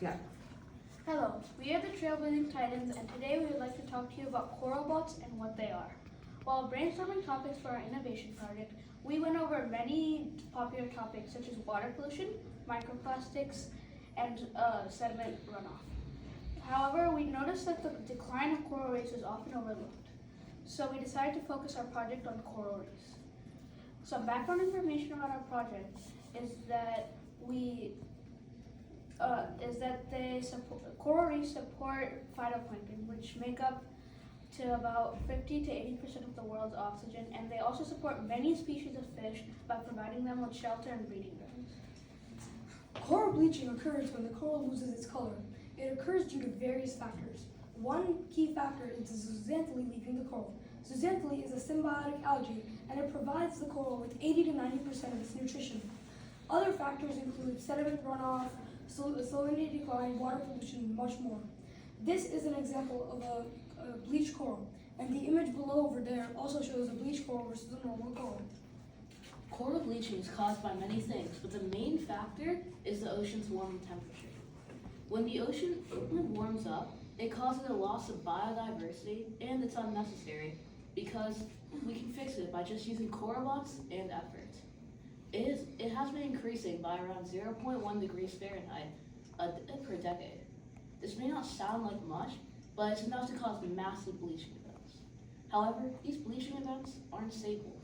Yeah. Hello, we are the TrailBlazing Titans, and today we would like to talk to you about coral bots and what they are. While brainstorming topics for our innovation project, we went over many popular topics such as water pollution, microplastics, and sediment runoff. However, we noticed that the decline of coral reefs is often overlooked, so we decided to focus our project on coral reefs. Some background information about our project is that coral reefs support phytoplankton, which make up to about 50 to 80% of the world's oxygen, and they also support many species of fish by providing them with shelter and breeding grounds. Coral bleaching occurs when the coral loses its color. It occurs due to various factors. One key factor is the zooxanthellae leaving the coral. Zooxanthellae is a symbiotic algae, and it provides the coral with 80 to 90% of its nutrition. Other factors include sediment runoff, salinity decline, water pollution, and much more. This is an example of a bleached coral, and the image below over there also shows a bleached coral versus a normal coral. Coral bleaching is caused by many things, but the main factor is the ocean's warming temperature. When the ocean warms up, it causes a loss of biodiversity, and it's unnecessary because we can fix it by just using coral bots and effort. It has been increasing by around 0.1 degrees Fahrenheit per decade. This may not sound like much, but it's enough to cause massive bleaching events. However, these bleaching events aren't stable.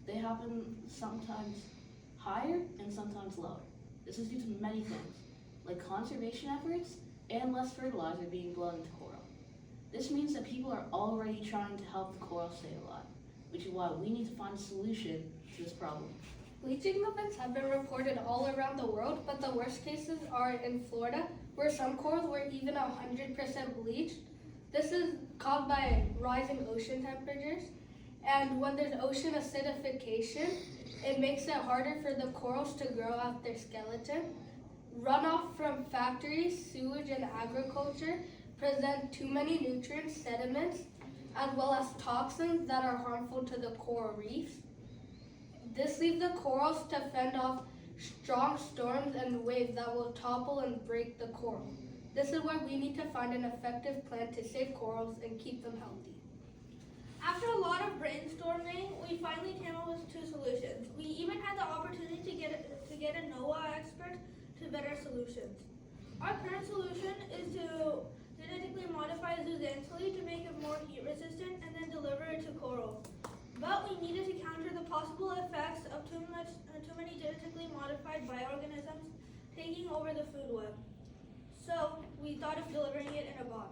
They happen sometimes higher and sometimes lower. This is due to many things, like conservation efforts and less fertilizer being blown into coral. This means that people are already trying to help the coral stay alive, which is why we need to find a solution to this problem. Bleaching events have been reported all around the world, but the worst cases are in Florida, where some corals were even 100% bleached. This is caused by rising ocean temperatures, and when there's ocean acidification, it makes it harder for the corals to grow out their skeleton. Runoff from factories, sewage, and agriculture present too many nutrients, sediments, as well as toxins that are harmful to the coral reefs. This leaves the corals to fend off strong storms and waves that will topple and break the coral. This is where we need to find an effective plan to save corals and keep them healthy. After a lot of brainstorming, we finally came up with two solutions. We even had the opportunity to get a NOAA expert to vet our solutions. Our current solution is to genetically modify zooxanthellae to make it more heat resistant and then deliver it to coral. But we needed to counter the possible effects of too many genetically modified bioorganisms taking over the food web. So we thought of delivering it in a bot.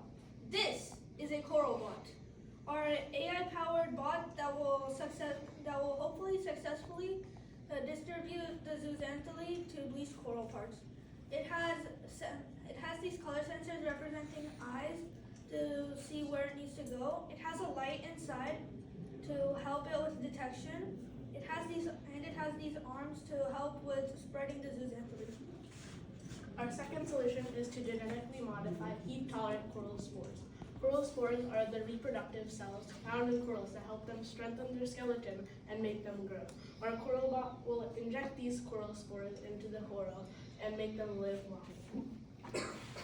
This is a coral bot, our AI-powered bot that will hopefully successfully distribute the zooxanthellae to bleached coral parts. It has these color sensors representing eyes to see where it needs to go. It has a light inside to help it with detection. It has these arms to help with spreading the zooxanthellae. Our second solution is to genetically modify heat-tolerant coral spores. Coral spores are the reproductive cells found in corals that help them strengthen their skeleton and make them grow. Our coral bot will inject these coral spores into the coral and make them live long.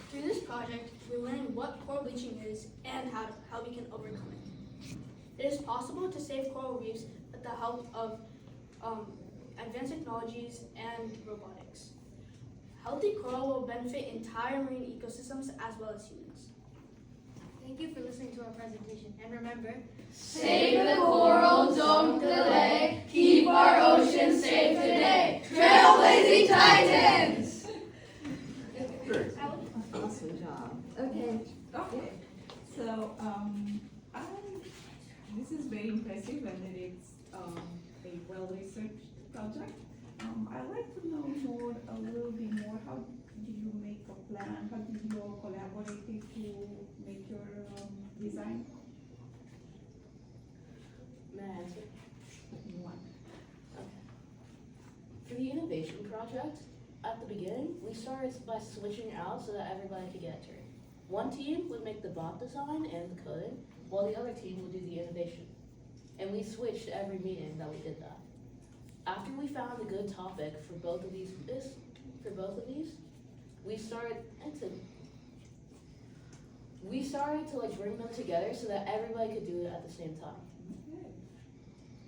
Through this project, we learned what coral bleaching is and how we can overcome it. It is possible to save coral reefs with the help of advanced technologies and robotics. Healthy coral will benefit entire marine ecosystems as well as humans. Thank you for listening to our presentation, and remember, Save the coral, don't delay. Keep our ocean safe today. Trailblazing Titans! Awesome job. Okay. So, this is very impressive and it's a well-researched project. I'd like to know a little bit more. How did you make a plan? How did you all collaborate to make your design? May I answer? One. For the innovation project, at the beginning, we started by switching out so that everybody could get a turn. One team would make the bot design and the coding, while the other team would do the innovation. And we switched every meeting that we did that. After we found a good topic for both of these, we we started to like bring them together so that everybody could do it at the same time. Okay.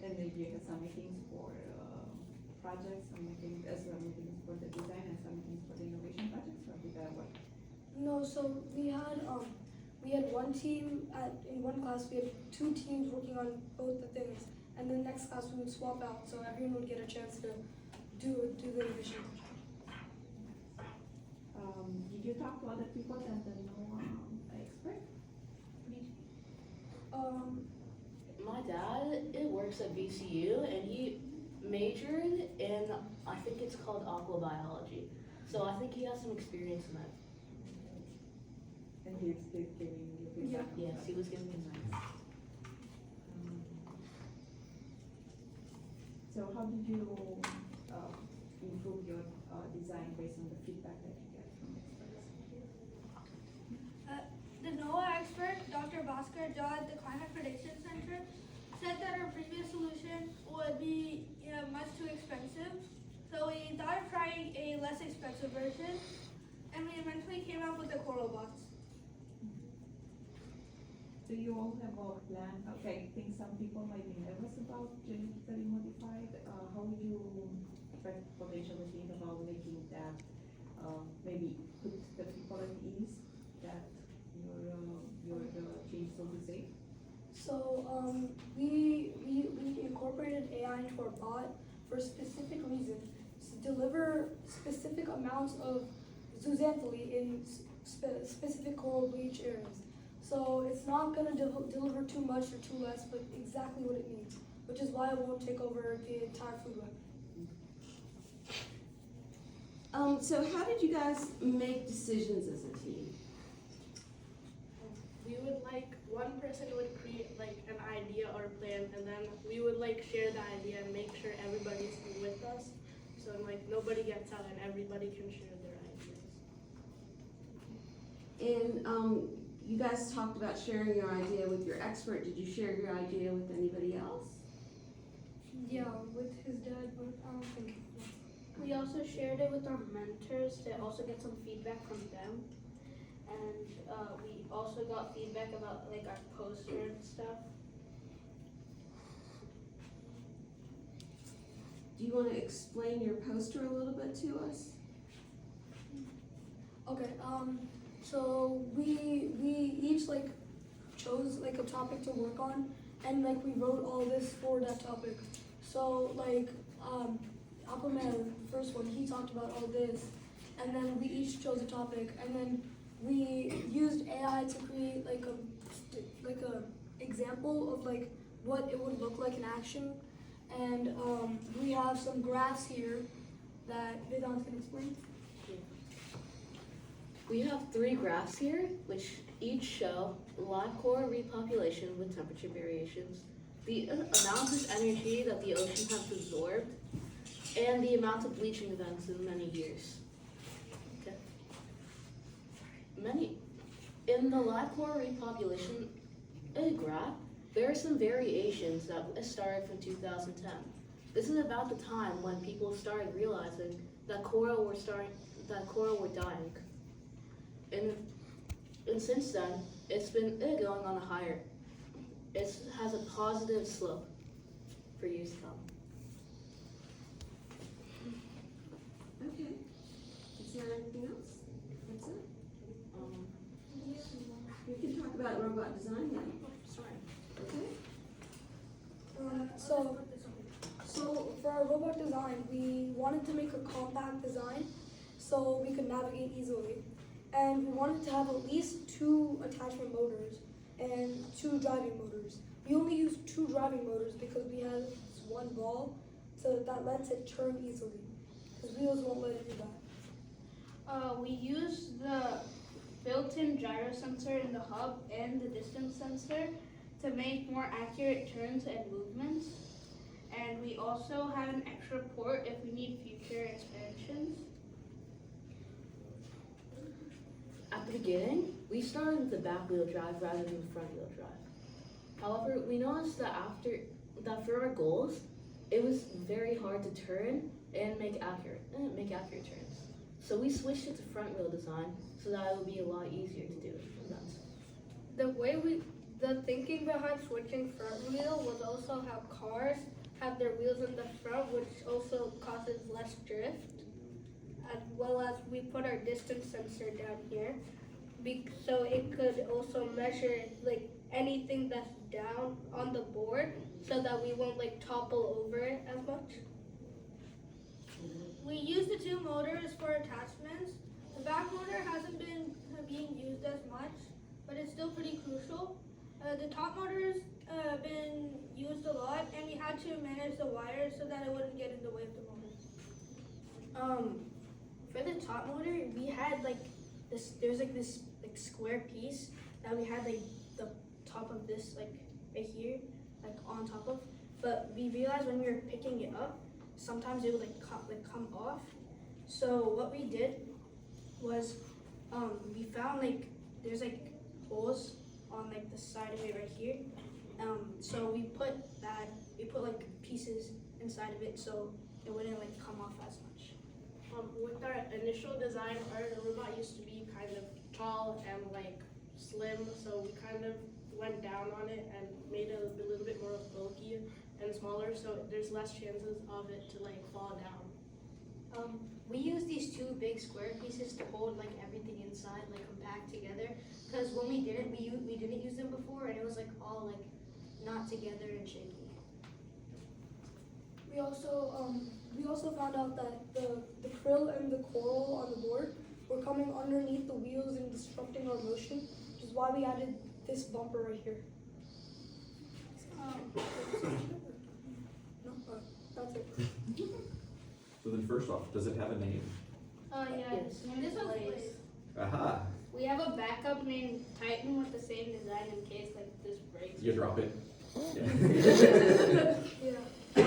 And then you have some meetings for projects, some meetings as well, meetings for the design and some meetings for the innovation projects, or did that work? No, so we had one team in one class. We had two teams working on both the things, and then next class we would swap out, so everyone would get a chance to do the innovation. Did you talk to other people than the expert? My dad, it works at VCU, and he majored in, I think it's called aquabiology. So I think he has some experience in that. And he's giving you feedback? Yes, he was giving me advice. So how did you improve your design based on the feedback that you get from experts? The NOAA expert, Dr. Bhaskar Jha at the Climate Prediction Center, said that our previous solution would be much too expensive. So we thought of trying a less expensive version, and we eventually came up with the coral box. Do you all have a plan? Okay, I think some people might be nervous about genetically modified. How would you potentially think about making that maybe put the people at ease that your change will be safe? So we incorporated AI into our bot for a specific reason, to deliver specific amounts of zooxanthellae in specific coral bleach areas. So it's not going to deliver too much or too less, but exactly what it needs, which is why it won't take over the entire food web. So how did you guys make decisions as a team? We would like, one person would create like an idea or a plan, and then we would like share the idea and make sure everybody's with us. So like nobody gets out and everybody can share their ideas. And you guys talked about sharing your idea with your expert. Did you share your idea with anybody else? Yeah, with his dad, but I don't think. We also shared it with our mentors to also get some feedback from them. And we also got feedback about like our poster and stuff. Do you want to explain your poster a little bit to us? Okay, so we each like chose like a topic to work on, and like we wrote all this for that topic. So like Appleman, first one, he talked about all this, and then we each chose a topic, and then we used AI to create like a example of like what it would look like in action, and we have some graphs here that Vedant can explain. We have 3 graphs here, which each show live coral repopulation with temperature variations, the amount of energy that the ocean has absorbed, and the amount of bleaching events in many years. Okay. In the live coral repopulation graph, there are some variations that started from 2010. This is about the time when people started realizing that coral were dying. And since then, it's been going on a higher. It has a positive slope for years to come. Okay. Is there anything else? That's it. We can talk about robot design now. Okay. So for our robot design, we wanted to make a compact design so we could navigate easily. And we wanted to have at least 2 attachment motors and 2 driving motors. We only used 2 driving motors because we had this one ball, so that lets it turn easily. Because wheels won't let it do that. We used the built-in gyro sensor in the hub and the distance sensor to make more accurate turns and movements. And we also have an extra port if we need future expansions. At the beginning, we started with the back wheel drive rather than the front wheel drive. However, we noticed that for our goals, it was very hard to turn and make accurate turns. So we switched it to front wheel design so that it would be a lot easier to do it. The thinking behind switching front wheel was also how cars have their wheels in the front, which also causes less drift, as well as we put our distance sensor down here, so it could also measure like anything that's down on the board, so that we won't like topple over it as much. We use the two motors for attachments. The back motor hasn't been being used as much, but it's still pretty crucial. The top motor's been used a lot, and we had to manage the wires so that it wouldn't get in the way of the motor. For the top motor, we had like this. There's like this like square piece that we had like the top of this like right here, like on top of. But we realized when we were picking it up, sometimes it would come off. So what we did was we found like there's like holes on like the side of it right here. So we put like pieces inside of it so it wouldn't like come off as much. With our initial design, our robot used to be kind of tall and like slim, so we kind of went down on it and made it a little bit more bulky and smaller, so there's less chances of it to like fall down. We use these two big square pieces to hold like everything inside, like compact together. Because when we didn't use them before, and it was like all like not together and shaky. We also found out that the krill and the coral on the board were coming underneath the wheels and disrupting our motion, which is why we added this bumper right here. No, that's it. So then first off, does it have a name? Yes. This one's Blaze. Aha, We have a backup named Titan with the same design in case like this breaks. you drop it. Yeah.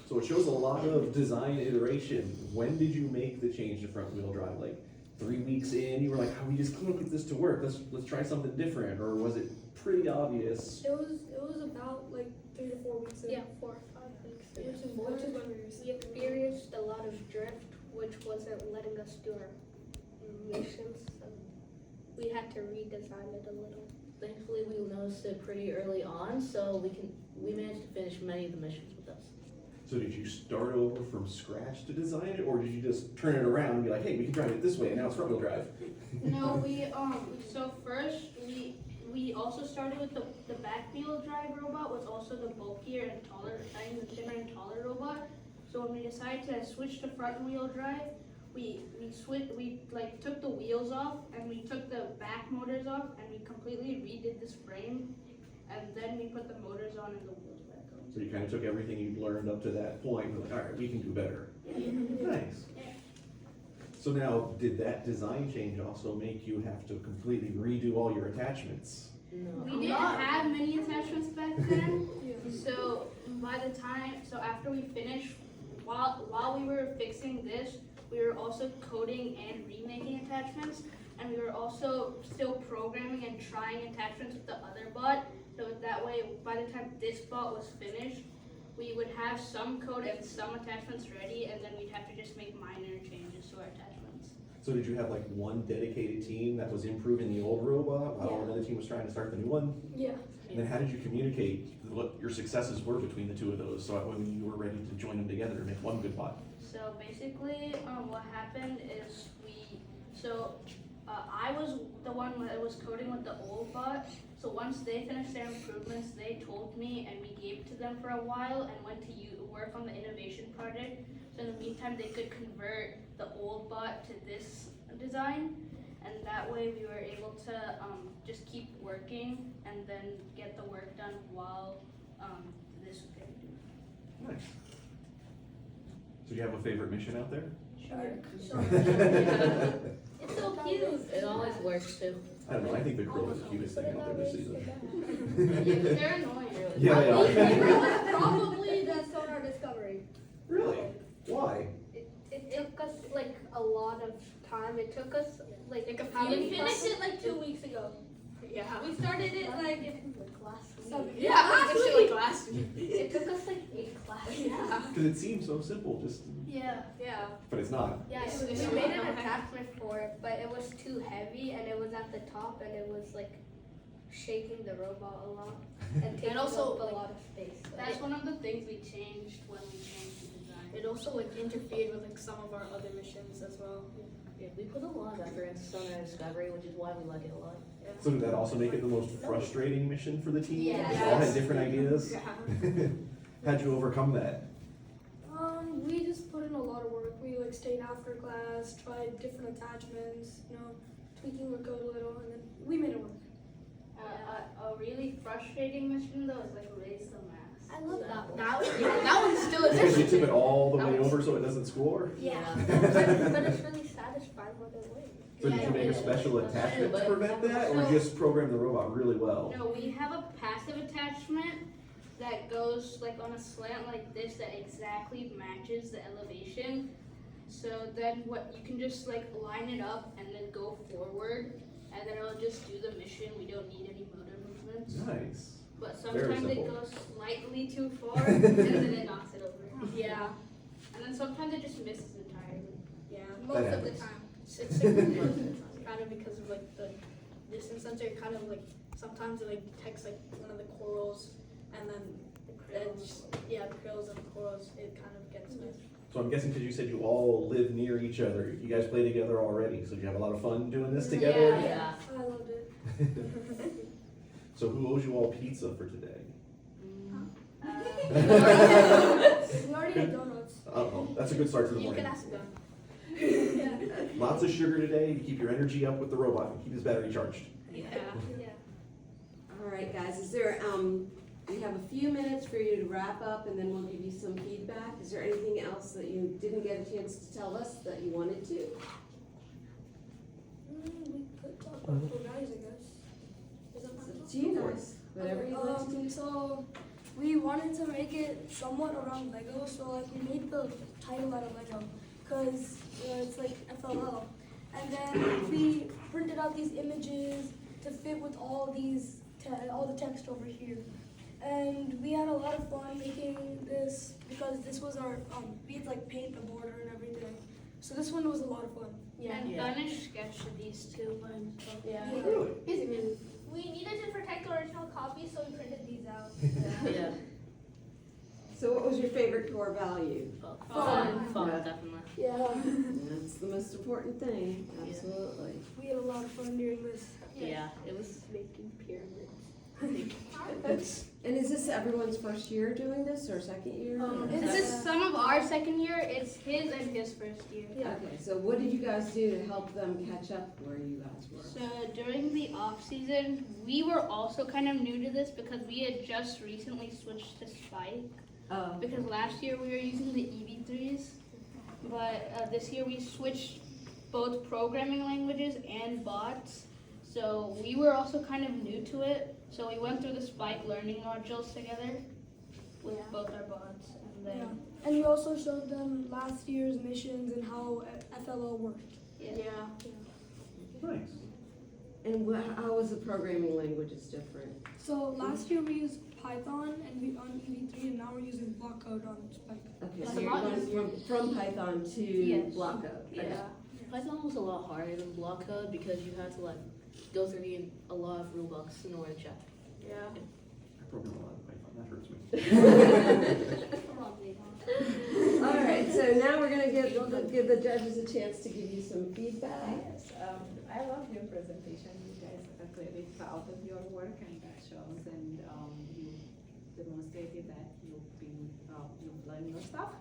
So it shows a lot of design iteration. When did you make the change to front wheel drive? Like 3 weeks in, you were like, oh, we just can't get this to work. Let's try something different. Or was it pretty obvious? It was about like 3 to 4 weeks in. Yeah, 4 or 5 weeks. Which is when We experienced a lot of drift, which wasn't letting us do our missions, so we had to redesign it a little. Thankfully, we noticed it pretty early on, so we managed to finish many of the missions with us. So did you start over from scratch to design it? Or did you just turn it around and be like, hey, we can drive it this way, and now it's front wheel drive? No, so first we also started with the back wheel drive robot, was also the bulkier and taller, the thinner and taller robot. So when we decided to switch to front wheel drive, we took the wheels off and we took the back motors off and we completely redid this frame, and then we put the motors on and the wheels back on. So you kind of took everything you'd learned up to that point and were like, all right, we can do better. Nice. So now, did that design change also make you have to completely redo all your attachments? No. We didn't have many attachments back then, so after we finished, while we were fixing this, we were also coding and remaking attachments, and we were also still programming and trying attachments with the other bot, so that way, by the time this bot was finished, we would have some code and some attachments ready, and then we'd have to just make minor changes to our attachments. So did you have like one dedicated team that was improving the old robot while another team was trying to start the new one? Yeah. And then how did you communicate what your successes were between the two of those, so that when you were ready to join them together and make one good bot? So basically, what happened is I was the one that was coding with the old bot. So once they finished their improvements, they told me, and we gave it to them for a while and went to work on the innovation project. So in the meantime, they could convert the old bot to this design, and that way we were able to just keep working and then get the work done while this was getting done. Nice. So do you have a favorite mission out there? It's so cute. It always works too. I don't know, I think the krill is the cutest thing out there this season. They're annoying, really. Yeah, they are. Probably the Sonar Discovery. Really? Why? It took us like a lot of time. It took us like how We many finished it like 2 weeks ago. Yeah. We started it like Yeah, literally like last week. It took us like 8 classes. Yeah. Because it seems so simple, just, Yeah. but it's not. Yeah, we made an attachment for it, but it was too heavy and it was at the top and it was like shaking the robot a lot and taking also, up a like, lot of space. So That's one of the things we changed when we changed the design. It also like interfered with like some of our other missions as well. Yeah, we put a lot of effort into Sonar Discovery, which is why we like it a lot. So did that also make it the most frustrating mission for the team? Yeah. You all had different ideas? Yeah. How'd you overcome that? We just put in a lot of work. We like stayed after class, tried different attachments, tweaking the code a little, and then we made it work. a really frustrating mission though is like raise the max. I love that one. That one's still a Because you tip it different. all the way That was- over so it doesn't score? Yeah. But it's really satisfying when it wins. So did you make a special attachment to prevent that, or just program the robot really well? No, we have a passive attachment that goes like on a slant like this that exactly matches the elevation. So then what you can just like line it up and then go forward and then it'll just do the mission. We don't need any motor movements. Nice. But Very sometimes it simple. goes slightly too far and then it knocks it over. Yeah. And then sometimes it just misses entirely. Yeah. Most of the happens. time. It's kind of because of like the distance sensor. Kind of like sometimes it like detects like one of the corals, and then the krills and corals. It kind of gets missed. So I'm guessing because you said you all live near each other, you guys play together already, so did you have a lot of fun doing this together? Yeah. I loved it. So who owes you all pizza for today? We already had donuts. Uh-oh, that's a good start to the You can morning. ask them. Lots of sugar today to keep your energy up with the robot and keep his battery charged. Yeah. All right, guys, is there, we have a few minutes for you to wrap up and then we'll give you some feedback. Is there anything else that you didn't get a chance to tell us that you wanted to? We could talk about core values, I guess. Is that It's fine? up to you guys, whatever you like to do. So we wanted to make it somewhat around Lego, so like we made the title out of Lego, cause it's like FLL, and then we printed out these images to fit with all these all the text over here, and we had a lot of fun making this because this was our we had to like paint the border and everything, so this one was a lot of fun. And Yeah. Danish sketched these two by himself. Yeah. Really? We needed to protect the original copy, so we printed these out. Yeah. So what was your favorite core value? Fun, Yeah. definitely. Yeah, That's the most important thing, absolutely. we had a lot of fun doing this. Yeah, it was Making pyramids. And is this everyone's first year doing this or second year? This is some of our second year. It's his and his first year. Okay, so what did you guys do to help them catch up where you guys were? So during the off season, we were also kind of new to this because we had just recently switched to Spike. Because last year we were using the EV3s, but this year we switched both programming languages and bots. So we were also kind of new to it. So we went through the Spike learning modules together with both our bots, and then Yeah, and we also showed them last year's missions and how FLL worked. Nice. And how was the programming languages different? So last year we used Python and we on EV3, and now we're using block code on Spike. Okay, It's so a you're lot going from Python to Yes. block code. Okay. yeah. Python was a lot harder than block code because you had to like go through a lot of rulebooks in order to check. Yeah. I program a lot of Python, that hurts me. Come on, Zayvon. All right, so now we're gonna give the judges a chance to give you some feedback. Yes, I love your presentation. You guys are clearly proud of your work, and that shows. And you demonstrated that you've learned your stuff.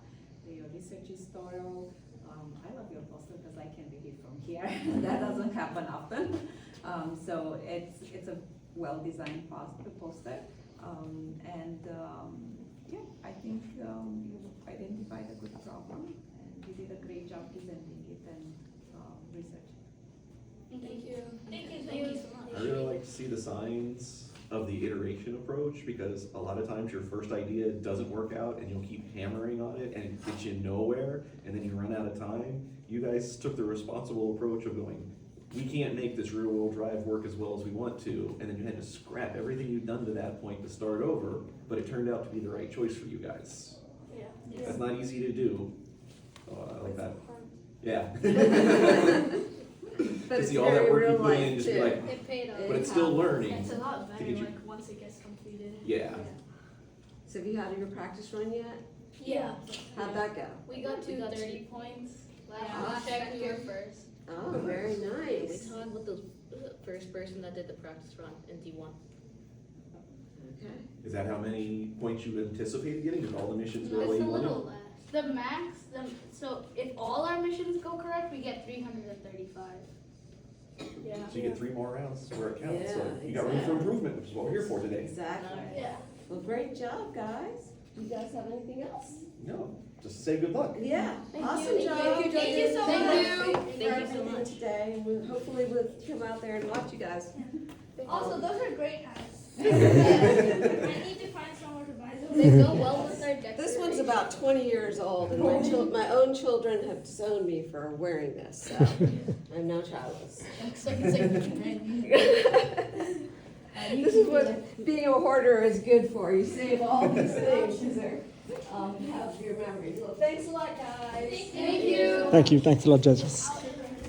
Your research is thorough. I love your poster because I can read it from here. That doesn't happen often. So it's a well-designed poster, yeah, I think you identified a good problem, and you did a great job presenting it and researching. Thank you. Thank you so much. I really like to see the signs of the iteration approach because a lot of times your first idea doesn't work out and you'll keep hammering on it and it gets you nowhere and then you run out of time. You guys took the responsible approach of going, we can't make this rear-wheel drive work as well as we want to, and then you had to scrap everything you've done to that point to start over, but it turned out to be the right choice for you guys. Yeah. That's not easy to do. I like that. Yeah. But To it's see all that very work you real put in, life just be too. like, It paid off. but it's still learning. It's a lot better to get you- like once it gets completed. Yeah. So have you had your practice run yet? Yeah. How'd that go? We got to We got 30 points. Yeah. Last check, we were first. Oh, very We nice. tied with the first person that did the practice run in D1. Okay. Is that how many points you anticipated getting? Did all the missions go It's away a you wanted? little less. The max, so if all our missions go correct, we get 335. Yeah. So you get 3 more rounds where it counts. So Yeah, you got room for exactly. improvement, which is what we're here for today. Exactly. Yeah. Well, great job, guys. Do you guys have anything else? No, just say good luck. Yeah, Thank awesome you. job. Thank you. Thank you so Thank much. you. for Thank you so everything much. today, and hopefully we'll come out there and watch you guys. Also, those are great hats. I need to find somewhere to buy them. They go well with our decoration. This one's about 20 years old, and my own children have disowned me for wearing this, so I'm now childless. Looks like it's like This is what being a hoarder is good for. You save all these things because they're have your memories. Well, thanks a lot, guys. Thank you. Thank you. Thanks a lot, judges.